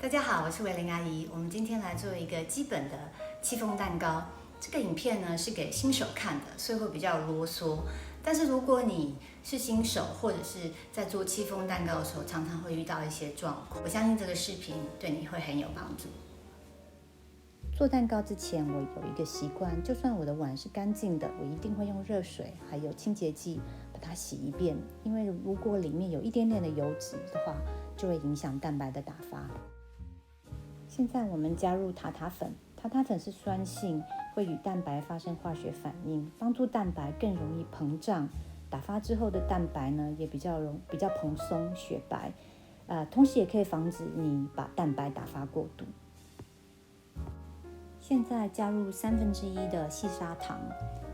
大家好，我是维玲阿姨。我们今天来做一个基本的戚风蛋糕。这个影片呢是给新手看的，所以会比较啰嗦。但是如果你是新手，或者是在做戚风蛋糕的时候，常常会遇到一些状况，我相信这个视频对你会很有帮助。做蛋糕之前，我有一个习惯，就算我的碗是干净的，我一定会用热水还有清洁剂把它洗一遍，因为如果里面有一点点的油脂的话，就会影响蛋白的打发。现在我们加入塔塔粉，塔塔粉是酸性，会与蛋白发生化学反应，帮助蛋白更容易膨胀。打发之后的蛋白呢，也比较蓬松雪白，同时也可以防止你把蛋白打发过度。现在加入1/3的细砂糖，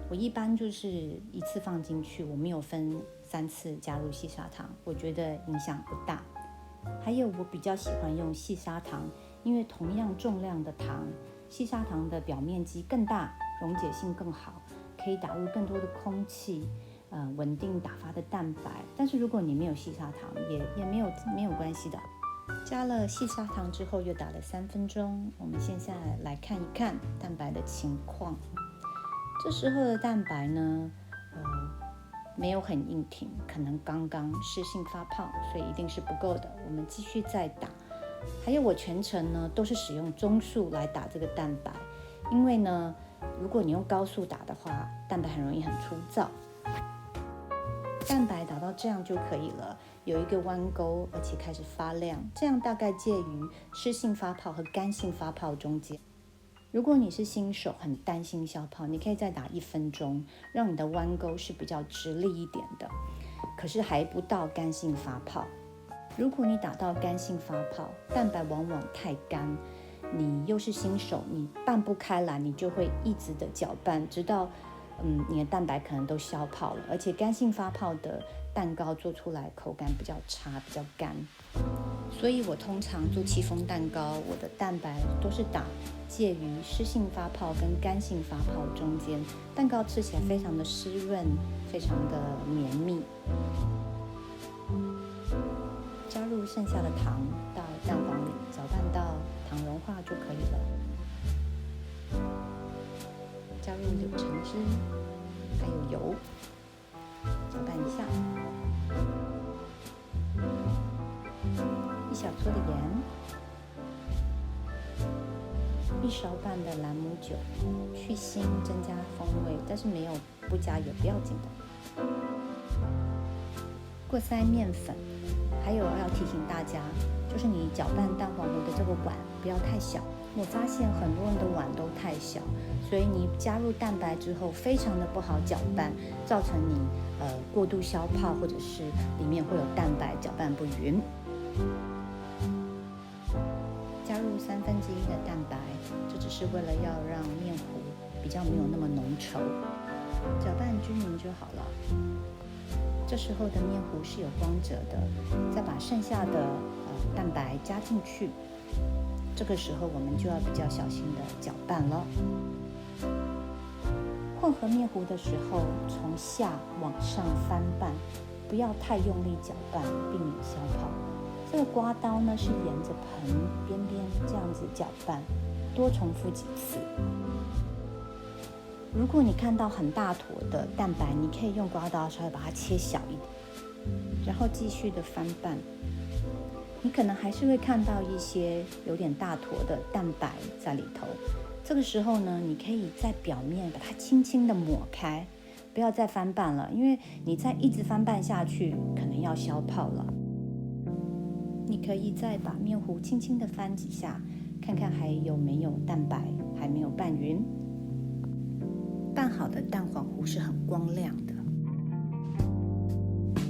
我一般就是一次放进去，我没有分3次加入细砂糖，我觉得影响不大。还有我比较喜欢用细砂糖，因为同样重量的糖，细砂糖的表面积更大，溶解性更好，可以打入更多的空气，稳定打发的蛋白。但是如果你没有细砂糖，也没有关系的。加了细砂糖之后，又打了3分钟。我们现在来看一看蛋白的情况。这时候的蛋白呢，没有很硬挺，可能刚刚湿性发泡，所以一定是不够的。我们继续再打。还有我全程呢都是使用中速来打这个蛋白，因为呢，如果你用高速打的话，蛋白很容易很粗糙。蛋白打到这样就可以了，有一个弯钩，而且开始发亮，这样大概介于湿性发泡和干性发泡中间。如果你是新手，很担心消泡，你可以再打1分钟，让你的弯钩是比较直立一点的，可是还不到干性发泡。如果你打到干性发泡，蛋白往往太干，你又是新手，你拌不开来，你就会一直的搅拌，直到你的蛋白可能都消泡了。而且干性发泡的蛋糕做出来口感比较差，比较干。所以我通常做戚风蛋糕，我的蛋白都是打介于湿性发泡跟干性发泡中间，蛋糕吃起来非常的湿润，非常的绵密。加入剩下的糖到蛋黄里，搅拌到糖融化就可以了。加入柳橙汁，还有油，搅拌一下。1小撮的盐，1勺半的兰姆酒，去腥增加风味，但是没有不加也不要紧的。过筛面粉，还有要提醒大家，就是你搅拌蛋黄糊的这个碗不要太小。我发现很多人的碗都太小，所以你加入蛋白之后非常的不好搅拌，造成你过度消泡，或者是里面会有蛋白搅拌不匀。加入1/3的蛋白，这只是为了要让面糊比较没有那么浓稠，搅拌均匀就好了。这时候的面糊是有光泽的，再把剩下的蛋白加进去。这个时候我们就要比较小心的搅拌了。混合面糊的时候，从下往上翻拌，不要太用力搅拌，避免消泡。这个刮刀呢是沿着盆边边这样子搅拌，多重复几次。如果你看到很大坨的蛋白，你可以用刮刀稍微把它切小一点，然后继续的翻拌。你可能还是会看到一些有点大坨的蛋白在里头。这个时候呢，你可以在表面把它轻轻的抹开，不要再翻拌了，因为你再一直翻拌下去，可能要消泡了。你可以再把面糊轻轻的翻几下，看看还有没有蛋白还没有拌匀。拌好的蛋黄糊是很光亮的，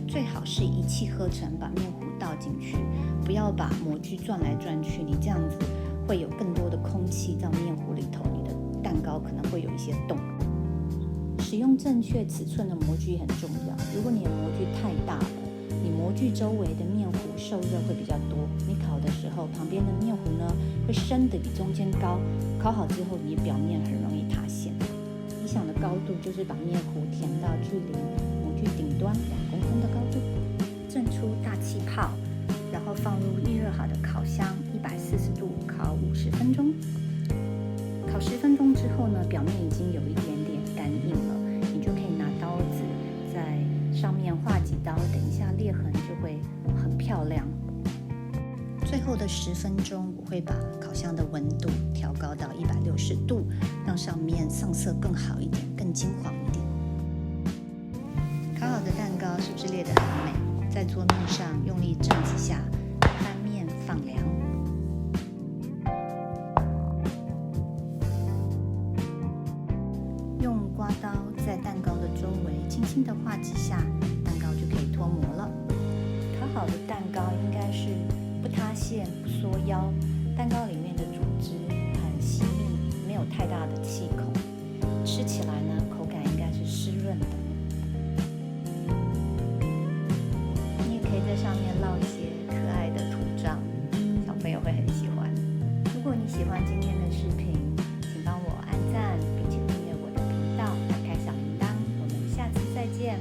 最好是一气呵成把面糊倒进去，不要把模具转来转去，你这样子会有更多的空气到面糊里头，你的蛋糕可能会有一些洞。使用正确尺寸的模具很重要，如果你的模具太大了，你模具周围的面糊受热会比较多，你烤的时候旁边的面糊呢会升得比中间高，烤好之后你表面很容易塌陷。理想的高度就是把面糊填到距离模具顶端2公分的高度，震出大气泡，然后放入预热好的烤箱140分钟。烤10分钟之后呢，表面已经有一点点干硬了，你就可以拿刀子在上面划几刀，等一下裂痕就会很漂亮。最后的10分钟，我会把烤箱的温度调高到160度，让上面上色更好一点，更金黄一点。烤好的蛋糕是不是裂得很美？在桌面上用力震几下，翻面放凉。用刮刀在蛋糕的周围轻轻地划几下，蛋糕就可以脱模了。烤好的蛋糕应该是不塌陷、不缩腰，蛋糕里面的组织很细密，没有太大的气孔，吃起来呢，口感应该是湿润的。你也可以在上面烙一些可爱的图章，小朋友会很喜欢。如果你喜欢今天的视频，请帮我按赞，并且订阅我的频道，打开小铃铛。我们下次再见。